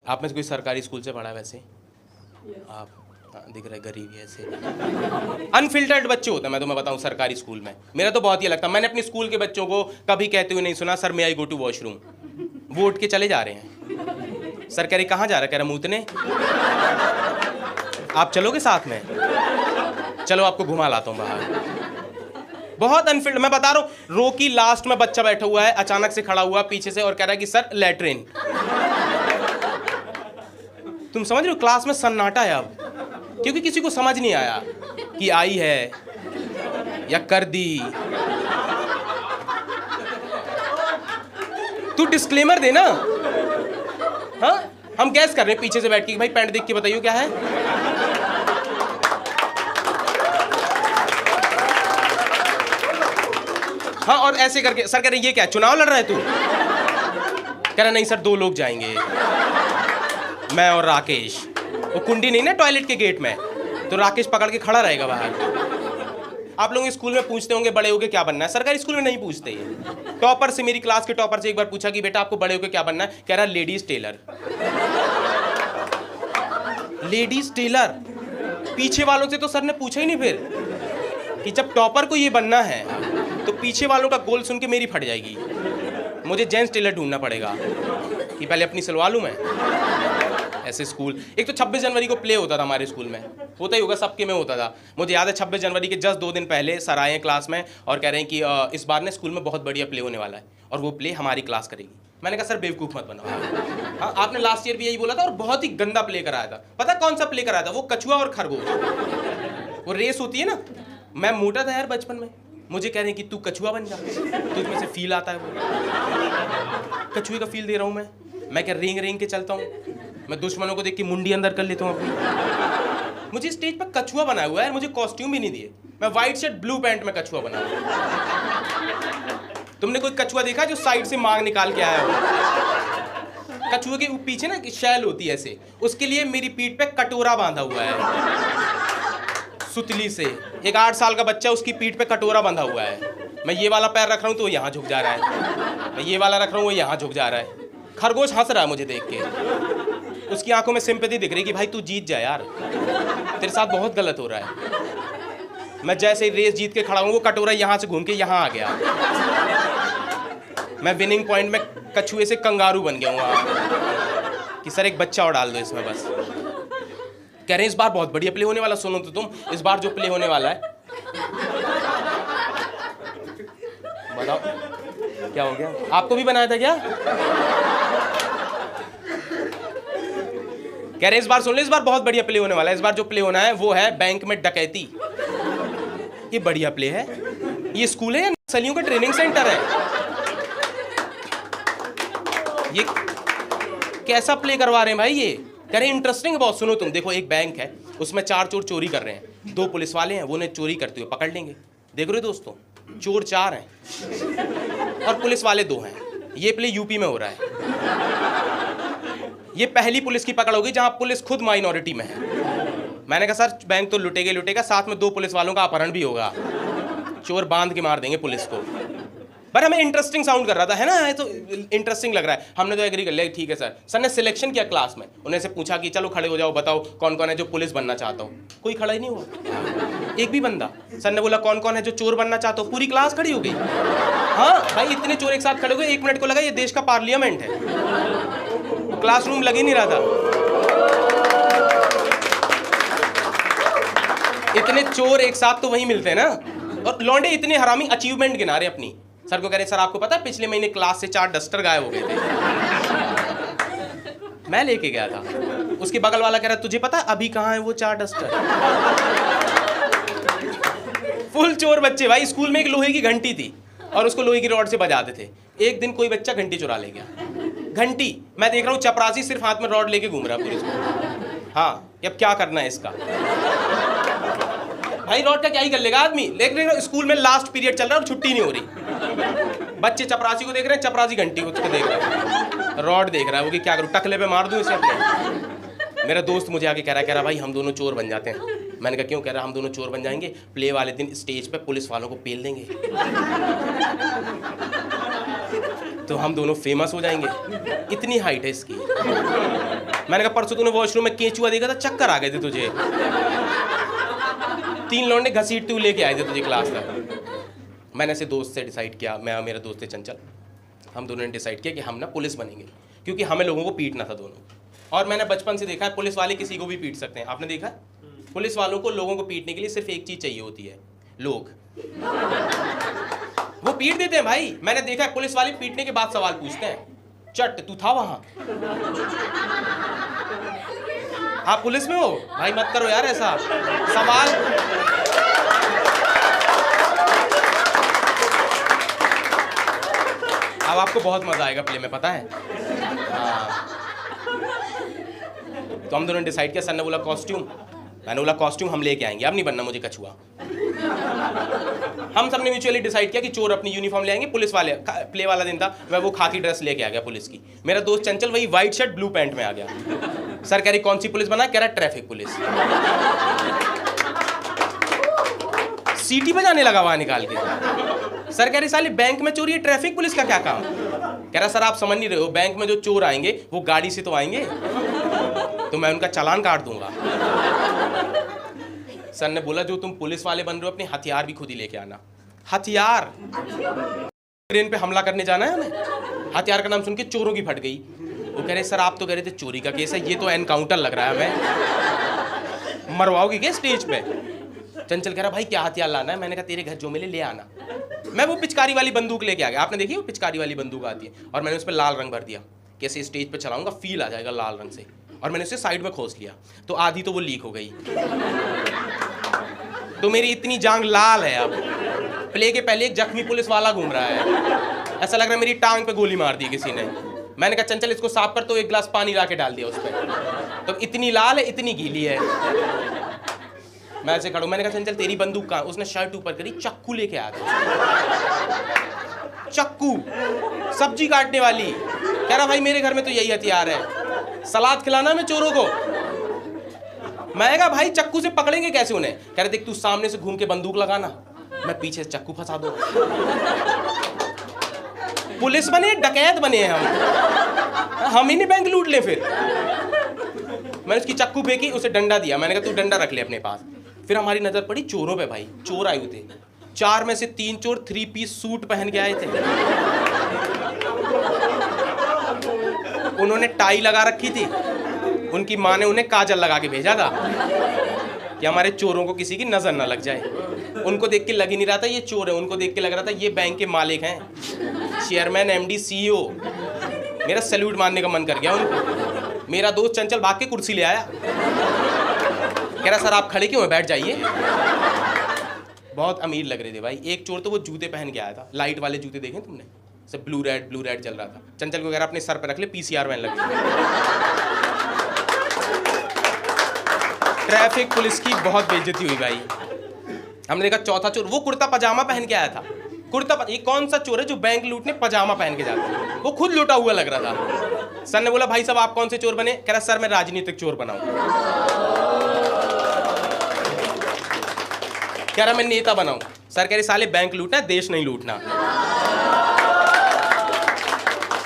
आप में से कोई सरकारी स्कूल से पढ़ा है वैसे? आप दिख रहा है गरीब है ऐसे। अनफिल्टर्ड बच्चे होते हैं, मैं तुम्हें बताऊं सरकारी स्कूल में। मेरा तो बहुत ही लगता है, मैंने अपने स्कूल के बच्चों को कभी कहते हुए नहीं सुना sir may I go to washroom. वो उठ के चले जा रहे हैं। सर कह रहे कहाँ जा रहा है? कह रहा मूतने। आप चलोगे साथ में? चलो आपको घुमा लाता हूँ बाहर। बहुत अनफिल्ड, मैं बता रहा हूँ। रो की लास्ट में बच्चा बैठा हुआ है, अचानक से खड़ा हुआ पीछे से और कह रहा है कि सर लैट्रिन। तुम समझ रहे हो क्लास में सन्नाटा है अब, क्योंकि किसी को समझ नहीं आया कि आई है या कर दी। तू डिस्क्लेमर देना। हाँ हम गैस कर रहे हैं पीछे से बैठ के भाई पैंट देख के बताइए क्या है। हाँ और ऐसे करके सर कह रहे ये क्या चुनाव लड़ रहा है तू? कह रहा नहीं सर 2 लोग जाएंगे, मैं और राकेश। वो कुंडी नहीं ना टॉयलेट के गेट में, तो राकेश पकड़ के खड़ा रहेगा बाहर। आप लोग स्कूल में पूछते होंगे बड़े होके क्या बनना है? सरकारी स्कूल में नहीं पूछते ये। टॉपर से, मेरी क्लास के टॉपर से एक बार पूछा कि बेटा आपको बड़े होके क्या बनना है? कह रहा लेडीज टेलर। Ladies tailor. पीछे वालों से तो सर ने पूछा ही नहीं फिर कि जब टॉपर को ये बनना है तो पीछे वालों का गोल सुन के मेरी फट जाएगी। मुझे जेंट्स टेलर ढूंढना पड़ेगा कि पहले अपनी सिलवा लूं मैं। ऐसे स्कूल, एक तो 26 जनवरी को प्ले होता था हमारे स्कूल में, होता ही होगा सबके में होता था। मुझे याद है 26 जनवरी के जस्ट 2 दिन पहले सर आए हैं क्लास में और कह रहे हैं कि इस बार ने स्कूल में बहुत बढ़िया प्ले होने वाला है और वो प्ले हमारी क्लास करेगी। मैंने कहा सर बेवकूफ़ मत बनाओ। हाँ आपने लास्ट ईयर भी यही बोला था और बहुत ही गंदा प्ले कराया था। पता कौन सा प्ले कराया था? वो कछुआ और खरगोश। वो रेस होती है ना, मैं मोटा था यार बचपन में, मुझे कह रहे हैं कि तू कछुआ बन जा, तुझ में से फील आता है। वो कछुए का फील दे रहा हूँ मैं क्या रेंग रेंग के चलता हूँ, मैं दुश्मनों को देख के मुंडी अंदर कर लेता हूँ अपनी। मुझे स्टेज पर कछुआ बनाया हुआ है, मुझे कॉस्ट्यूम भी नहीं दिए। मैं व्हाइट शर्ट ब्लू पैंट में कछुआ बना हुआ। तुमने कोई कछुआ देखा जो साइड से मांग निकाल के आया हो? कछुए के पीछे ना शैल होती है ऐसे, उसके लिए मेरी पीठ पे कटोरा बांधा हुआ है सुतली से। एक 8 साल का बच्चा, उसकी पीठ पे कटोरा बंधा हुआ है। मैं ये वाला पैर रख रहा हूँ तो वो यहाँ झुक जा रहा है, मैं ये वाला रख रहा हूँ वो यहाँ झुक जा रहा है। खरगोश हंस रहा है मुझे देख के, उसकी आंखों में सिंपैथी दिख रही कि भाई तू जीत जा यार, तेरे साथ बहुत गलत हो रहा है। मैं जैसे ही रेस जीत के खड़ा हूँ वो कटोरा यहाँ से घूम के यहाँ आ गया। मैं विनिंग पॉइंट में कछुए से कंगारू बन गया हूँ कि सर एक बच्चा और डाल दो इसमें बस। कह रहे हैं इस बार बहुत बढ़िया प्ले होने वाला। सुनो तो तुम, इस बार जो प्ले होने वाला है, बताओ क्या हो गया? आपको भी बनाया था क्या? कह रहे हैं इस बार सुन लो, इस बार बहुत बढ़िया प्ले होने वाला है। इस बार जो प्ले होना है वो है बैंक में डकैती। ये बढ़िया प्ले है। ये स्कूल है या नक्सलियों का ट्रेनिंग सेंटर है? ये कैसा प्ले करवा रहे हैं भाई? ये कह रहे हैं इंटरेस्टिंग बहुत। सुनो तुम, देखो एक बैंक है, उसमें 4 चोर चोरी कर रहे हैं, 2 पुलिस वाले हैं, वो उन्हें चोरी करते हुए पकड़ लेंगे। देख रहे हो दोस्तों, चोर 4 हैं और पुलिस वाले 2 हैं। ये प्ले यूपी में हो रहा है। ये पहली पुलिस की पकड़ होगी जहां पुलिस खुद माइनॉरिटी में है। मैंने कहा सर बैंक तो लुटेगा लुटेगा, साथ में 2 पुलिस वालों का अपहरण भी होगा, चोर बांध के मार देंगे पुलिस को। पर हमें इंटरेस्टिंग साउंड कर रहा था, है ना? है तो इंटरेस्टिंग लग रहा है। हमने तो एग्री कर लिया, ठीक है सर। सर ने सिलेक्शन किया क्लास में, उन्हें से पूछा कि चलो खड़े हो जाओ, बताओ कौन कौन है जो पुलिस बनना चाहता हो। कोई खड़ा ही नहीं हुआ, एक भी बंदा। सर ने बोला कौन कौन है जो चोर बनना चाहता हो। पूरी क्लास खड़ी हो गई। हाँ भाई इतने चोर एक साथ खड़े हो गए, 1 मिनट को लगा ये देश का पार्लियामेंट है। क्लासरूम लग ही नहीं रहा था, इतने चोर एक साथ तो वहीं मिलते हैं ना। और लौंडे इतने हरामी अचीवमेंट गिना रहे अपनी। सर को कह रहे सर आपको पता है पिछले महीने क्लास से 4 डस्टर गायब हो गए थे। मैं लेके गया था। उसके बगल वाला कह रहा तुझे पता अभी कहाँ है वो 4 डस्टर। फुल चोर बच्चे भाई। स्कूल में एक लोहे की घंटी थी और उसको लोहे की रॉड से बजाते थे। एक दिन कोई बच्चा घंटी चुरा ले गया। घंटी, मैं देख रहा हूँ चपरासी सिर्फ हाथ में रॉड लेके घूम रहा है पूरे स्कूल। हाँ अब क्या करना है इसका? भाई रॉड का क्या ही कर लेगा आदमी। देख रहे हो स्कूल में लास्ट पीरियड चल रहा है और छुट्टी नहीं हो रही। बच्चे चपरासी को देख रहे हैं, चपरासी घंटी को देख रहे हैं, रॉड देख रहा है वो कि क्या करूँ, टकले पे मार दूं इसे अपने। मेरा दोस्त मुझे आके कह रहा भाई हम दोनों चोर बन जाते हैं। मैंने कहा क्यों? कह रहा हम दोनों चोर बन जाएंगे, प्ले वाले दिन स्टेज पे पुलिस वालों को पेल देंगे तो हम दोनों फेमस हो जाएंगे। इतनी हाइट है इसकी। मैंने कहा परसों तूने वॉशरूम में केंचुआ देखा था, चक्कर आ गए थे तुझे। 3 लौंडे घसीटते हुए लेके आए थे तुझे क्लास तक। मैंने ऐसे दोस्त से डिसाइड किया, मैं और मेरा दोस्त है चंचल, हम दोनों ने डिसाइड किया कि हम ना पुलिस बनेंगे, क्योंकि हमें लोगों को पीटना था दोनों। और मैंने बचपन से देखा है पुलिस वाले किसी को भी पीट सकते हैं। आपने देखा है पुलिस वालों को लोगों को पीटने के लिए सिर्फ एक चीज चाहिए होती है, लोग। वो पीट देते हैं भाई। मैंने देखा है पुलिस वाले पीटने के बाद सवाल पूछते हैं, चट तू था वहां, आप पुलिस में हो? भाई मत करो यार ऐसा सवाल। अब आपको बहुत मजा आएगा प्ले में, पता है। हाँ, तो हम दोनों ने डिसाइड किया। सर ने बोला कॉस्ट्यूम, मैंने बोला कॉस्ट्यूम हम लेके आएंगे, अब नहीं बनना मुझे कछुआ। हम सबने म्यूचुअली डिसाइड किया कि चोर अपनी यूनिफॉर्म ले आएंगे, पुलिस वाले प्ले वाला दिन था, मैं वो खाकी ड्रेस लेके आ गया पुलिस की। मेरा दोस्त चंचल वही व्हाइट शर्ट ब्लू पैंट में आ गया। सर कह रही कौन सी पुलिस बना? कह रहा ट्रैफिक पुलिस। सीटी बजाने लगा वहां निकाल के। सर कह रही साली बैंक में चोरी है, ट्रैफिक पुलिस का क्या काम? कह रहा सर आप समझ नहीं रहे हो, बैंक में जो चोर आएंगे वो गाड़ी से तो आएंगे, तो मैं उनका चालान काट दूंगा। सर ने बोला जो तुम पुलिस वाले बन रहे हो अपने हथियार भी खुद ही लेके आना। हथियार? ट्रेन पे हमला करने जाना है हमें। हथियार का नाम सुन के चोरों की फट गई। वो कह रहे सर आप तो कह रहे थे चोरी का केस है, ये तो एनकाउंटर लग रहा है हमें, मरवाओगे क्या स्टेज पे? चंचल कह रहा भाई क्या हथियार लाना है? मैंने कहा तेरे घर जो मिले ले आना। मैं वो पिचकारी वाली बंदूक लेके आ गया। आपने देखी वो पिचकारी वाली बंदूक आती है, और मैंने उस पर लाल रंग भर दिया, कैसे स्टेज पे चलाऊंगा फील आ जाएगा लाल रंग से, और मैंने उसे साइड में खोस लिया, तो आधी तो वो लीक हो गई। तो मेरी इतनी जांग लाल है। अब प्ले के पहले एक जख्मी पुलिस वाला घूम रहा है, ऐसा लग रहा है मेरी टांग पे गोली मार दी किसी ने। मैंने कहा चंचल इसको साफ कर, तो एक गिलास पानी ला के डाल दिया उस पर, तो इतनी लाल है इतनी गीली है। मैं ऐसे खड़ा हूं, मैंने कहा चंचल तेरी बंदूक कहाँ? उसने शर्ट ऊपर करी, चक्कू लेके आ गया। चक्कू, सब्जी काटने वाली। कह रहा भाई मेरे घर में तो यही हथियार है, सलाद खिलाना मैं चोरों को। मैं कहा भाई चक्कू से पकड़ेंगे कैसे उन्हें? कह रहे देख तू सामने से घूम के बंदूक लगाना, मैं पीछे से चक्कू फंसा दूंगा। पुलिस बने डकैत बने हम ही नहीं बैंक लूट ले। फिर मैंने उसकी चक्कू फेंकी, उसे डंडा दिया, मैंने कहा तू डंडा रख ले अपने पास। फिर हमारी नजर पड़ी चोरों पे। भाई चोर आए हुए थे, 4 में से 3 चोर 3 पीस सूट पहन के आए थे। उन्होंने टाई लगा रखी थी, उनकी माँ ने उन्हें काजल लगा के भेजा था कि हमारे चोरों को किसी की नजर ना लग जाए। उनको देख के लग ही नहीं रहा था ये चोर है, उनको देख के लग रहा था ये बैंक के मालिक हैं, चेयरमैन एमडी सीईओ। मेरा सैल्यूट मारने का मन कर गया उनको। मेरा दोस्त चंचल भाग के कुर्सी ले आया, कह रहा सर आप खड़े क्यों हैं, बैठ जाइए। बहुत अमीर लग रहे थे भाई। एक चोर तो वो जूते पहन के आया था, लाइट वाले जूते देखे तुमने, सब ब्लू रेड चल रहा था। चंचल को कह रहा अपने सर पे रख ले, पीसीआर वैन लग गई। ट्रैफिक पुलिस की बहुत बेइज्जती हुई भाई। हमने देखा चौथा चोर, वो कुर्ता पजामा पहन के आया था। ये कौन सा चोर है जो बैंक लूटने पजामा पहन के जाता है? वो खुद लूटा हुआ लग रहा था। सर ने बोला भाई साहब आप कौन से चोर बने? कह रहा सर मैं राजनीतिक चोर बनाऊं। कह रहा मैं नेता बनाऊं। सर कह रहे साले बैंक लूटना है, देश नहीं लूटना।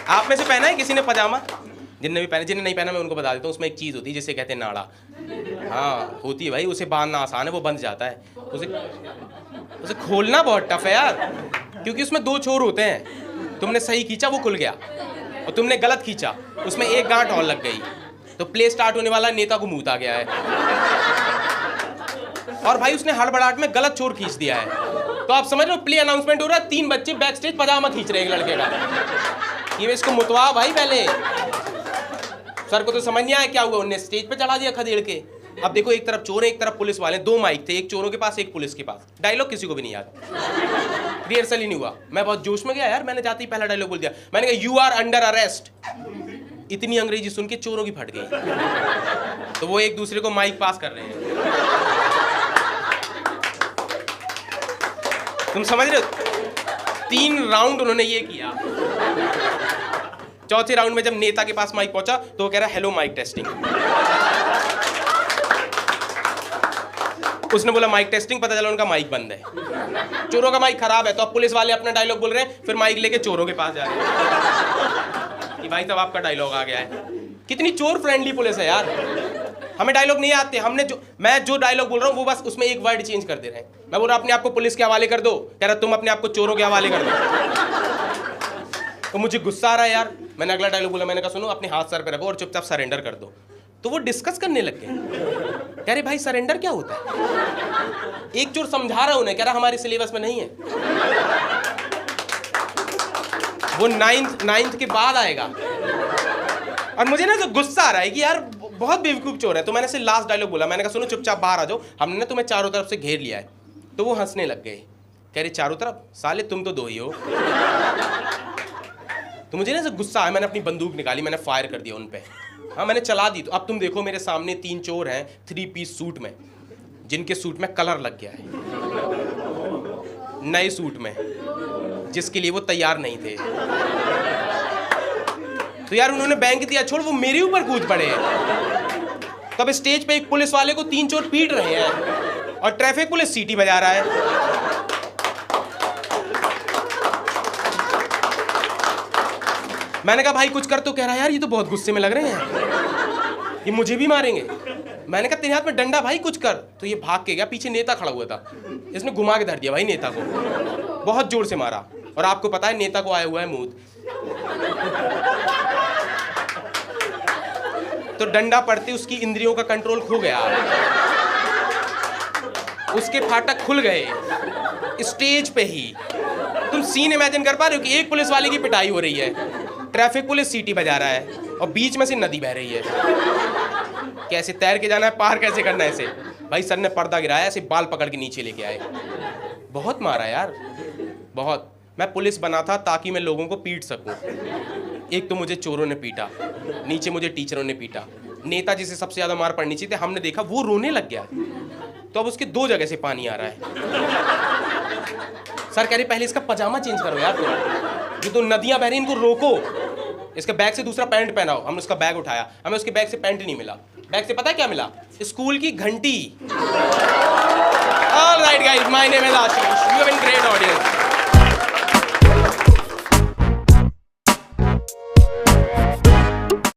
आप में से पहना है किसी ने पजामा? जिनने भी पहना, जिन्हें नहीं पहना मैं उनको बता देता हूँ, उसमें एक चीज़ होती है जिसे कहते हैं नाड़ा। हाँ होती है भाई, उसे बांधना आसान है, वो बंध जाता है। उसे खोलना बहुत टफ है यार, क्योंकि उसमें 2 छोर होते हैं। तुमने सही खींचा वो खुल गया, और तुमने गलत खींचा उसमें एक गांठ और लग गई, तो प्ले स्टार्ट होने वाला, नेता को मूत आ गया है। और भाई उसने हड़बड़ाहट में गलत छोर खींच दिया है, तो आप समझ रहे हो प्ले अनाउंसमेंट हो रहा है, 3 बच्चे बैक स्टेज पजामा खींच रहे हैं एक लड़के का। ये इसको मुतवाओ भाई पहले। सर को तो समझ नहीं आया क्या हुआ, उन्हें स्टेज पे चढ़ा दिया खदेड़ के। अब देखो एक तरफ चोर है एक तरफ पुलिस वाले, 2 माइक थे, एक चोरों के पास एक पुलिस के पास। डायलॉग किसी को भी नहीं याद, रिहर्सल ही नहीं हुआ। मैं बहुत जोश में गया यार, मैंने जाते ही पहला डायलॉग बोल दिया। मैंने कहा यू आर अंडर अरेस्ट। इतनी अंग्रेजी सुन के चोरों की फट गई, तो वो एक दूसरे को माइक पास कर रहे हैं। तुम समझ रहे हो? 3 राउंड उन्होंने ये किया। चौथे राउंड में जब नेता के पास माइक पहुंचा तो वो कह रहा हेलो माइक टेस्टिंग। उसने बोला माइक टेस्टिंग, पता चला उनका माइक बंद है। चोरों का माइक खराब है, तो अब पुलिस वाले अपना डायलॉग बोल रहे हैं, फिर माइक लेके चोरों के पास जा रहे हैं कि भाई साहब आपका डायलॉग आ गया है। कितनी चोर फ्रेंडली पुलिस है यार। हमें डायलॉग नहीं आते, मैं जो डायलॉग बोल रहा हूँ वो बस उसमें एक वर्ड चेंज कर दे रहे हैं। मैं बोल रहा अपने आप को पुलिस के हवाले कर दो, कह रहा तुम अपने आप को चोरों के हवाले कर दो। तो मुझे गुस्सा आ रहा है यार। मैंने अगला डायलॉग बोला, मैंने कहा सुनो अपने हाथ सर पे रखो और चुपचाप सरेंडर कर दो। तो वो डिस्कस करने लग गए, कह रहे भाई सरेंडर क्या होता है। एक चोर समझा रहा उन्हें, कह रहा हमारे सिलेबस में नहीं है, वो नाइन्थ के बाद आएगा। और मुझे ना तो गुस्सा आ रहा है कि यार बहुत बेवकूफ चोर है। तो मैंने से लास्ट डायलॉग बोला, मैंने कहा सुनो चुपचाप बाहर आ जाओ, हमने तुम्हें चारों तरफ से घेर लिया है। तो वो हंसने लग गए, कह रहे चारों तरफ, साले तुम तो दो ही हो। तो मुझे ना गुस्सा आया, मैंने अपनी बंदूक निकाली, मैंने फायर कर दिया उन पे। हाँ मैंने चला दी। तो अब तुम देखो मेरे सामने 3 चोर हैं 3 पीस सूट में, जिनके सूट में कलर लग गया है, नए सूट में, जिसके लिए वो तैयार नहीं थे। तो यार उन्होंने बैंक दिया छोड़, वो मेरे ऊपर कूद पड़े हैं। तब स्टेज पे एक पुलिस वाले को 3 चोर पीट रहे हैं और ट्रैफिक पुलिस सीटी बजा रहा है। मैंने कहा भाई कुछ कर। तो कह रहा है यार ये तो बहुत गुस्से में लग रहे हैं, ये मुझे भी मारेंगे। मैंने कहा तेरे हाथ में डंडा, भाई कुछ कर। तो ये भाग के गया, पीछे नेता खड़ा हुआ था, इसने घुमा के धर दिया भाई नेता को, बहुत जोर से मारा। और आपको पता है नेता को आया हुआ है मूत। तो डंडा पड़ते उसकी इंद्रियों का कंट्रोल खो गया, उसके फाटक खुल गए स्टेज पे ही। तुम सीन इमेजिन कर पा रहे हो कि एक पुलिस वाले की पिटाई हो रही है, ट्रैफिक पुलिस सीटी बजा रहा है और बीच में से नदी बह रही है। कैसे तैर के जाना है, पार कैसे करना है ऐसे। भाई सर ने पर्दा गिराया, ऐसे बाल पकड़ के नीचे लेके आए। बहुत मारा यार, बहुत। मैं पुलिस बना था ताकि मैं लोगों को पीट सकूं। एक तो मुझे चोरों ने पीटा, नीचे मुझे टीचरों ने पीटा, नेता जिसे सबसे ज्यादा मार पड़नी चाहिए थी हमने देखा वो रोने लग गया। तो अब उसके 2 जगह से पानी आ रहा है। सर कह रही पहले इसका पजामा चेंज करो यार, ये तो नदियां बह रही इनको रोको, इसके बैग से दूसरा पैंट पहनाओ। हमने उसका बैग उठाया, हमें उसके बैग से पैंट नहीं मिला, बैग से पता है क्या मिला, स्कूल की घंटी। All right guys, my name is Ashique.